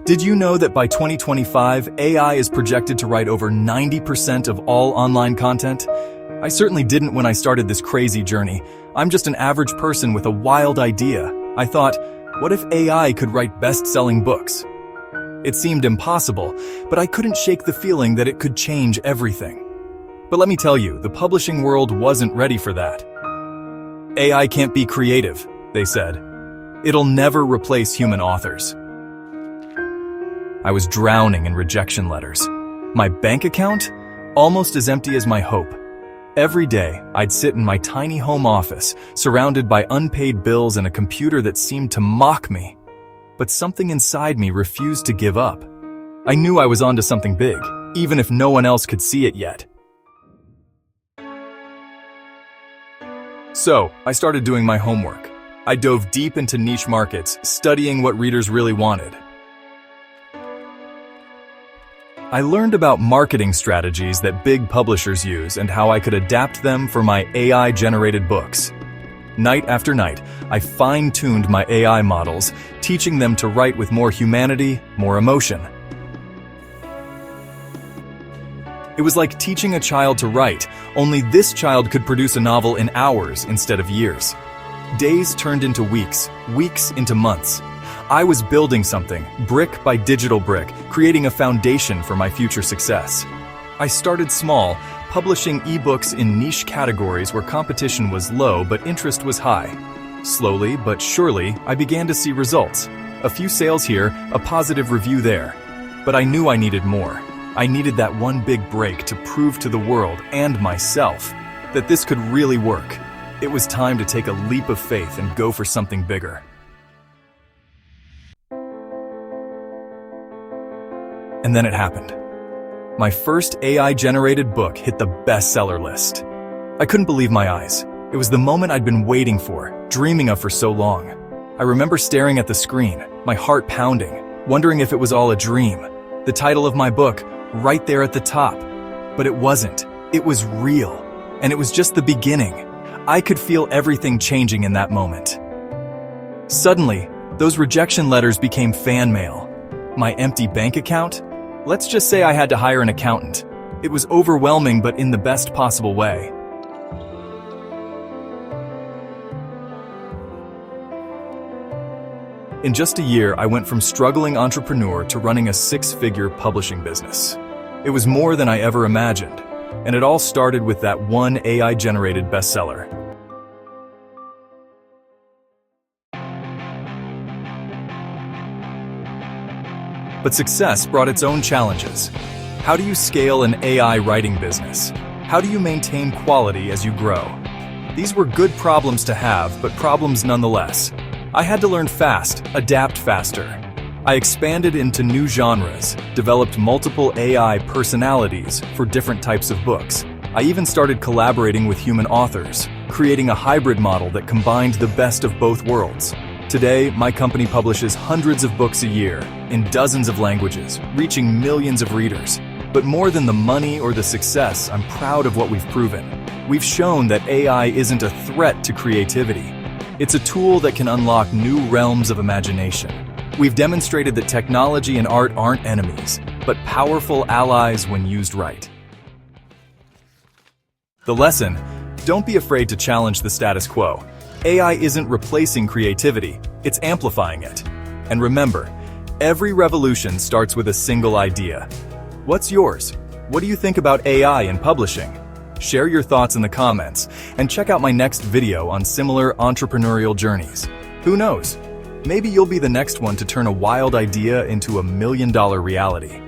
Did you know that by 2025, AI is projected to write over 90% of all online content? I certainly didn't when I started this crazy journey. I'm just an average person with a wild idea. I thought, what if AI could write best-selling books? It seemed impossible, but I couldn't shake the feeling that it could change everything. But let me tell you, the publishing world wasn't ready for that. AI can't be creative, they said. It'll never replace human authors. I was drowning in rejection letters. My bank account? Almost as empty as my hope. Every day, I'd sit in my tiny home office, surrounded by unpaid bills and a computer that seemed to mock me. But something inside me refused to give up. I knew I was onto something big, even if no one else could see it yet. So, I started doing my homework. I dove deep into niche markets, studying what readers really wanted. I learned about marketing strategies that big publishers use and how I could adapt them for my AI-generated books. Night after night, I fine-tuned my AI models, teaching them to write with more humanity, more emotion. It was like teaching a child to write, only this child could produce a novel in hours instead of years. Days turned into weeks, weeks into months. I was building something, brick by digital brick, creating a foundation for my future success. I started small, publishing ebooks in niche categories where competition was low but interest was high. Slowly but surely, I began to see results. A few sales here, a positive review there. But I knew I needed more. I needed that one big break to prove to the world and myself that this could really work. It was time to take a leap of faith and go for something bigger. And then it happened. My first AI-generated book hit the bestseller list. I couldn't believe my eyes. It was the moment I'd been waiting for, dreaming of for so long. I remember staring at the screen, my heart pounding, wondering if it was all a dream. The title of my book, right there at the top. But it wasn't. It was real. And it was just the beginning. I could feel everything changing in that moment. Suddenly, those rejection letters became fan mail. My empty bank account? Let's just say I had to hire an accountant. It was overwhelming, but in the best possible way. In just a year, I went from struggling entrepreneur to running a six-figure publishing business. It was more than I ever imagined, and it all started with that one AI-generated bestseller. But success brought its own challenges. How do you scale an AI writing business? How do you maintain quality as you grow? These were good problems to have, but problems nonetheless. I had to learn fast, adapt faster. I expanded into new genres, developed multiple AI personalities for different types of books. I even started collaborating with human authors, creating a hybrid model that combined the best of both worlds. Today, my company publishes hundreds of books a year, in dozens of languages, reaching millions of readers. But more than the money or the success, I'm proud of what we've proven. We've shown that AI isn't a threat to creativity. It's a tool that can unlock new realms of imagination. We've demonstrated that technology and art aren't enemies, but powerful allies when used right. The lesson: don't be afraid to challenge the status quo. AI isn't replacing creativity, it's amplifying it. And remember, every revolution starts with a single idea. What's yours? What do you think about AI in publishing? Share your thoughts in the comments, and check out my next video on similar entrepreneurial journeys. Who knows? Maybe you'll be the next one to turn a wild idea into a $1 million reality.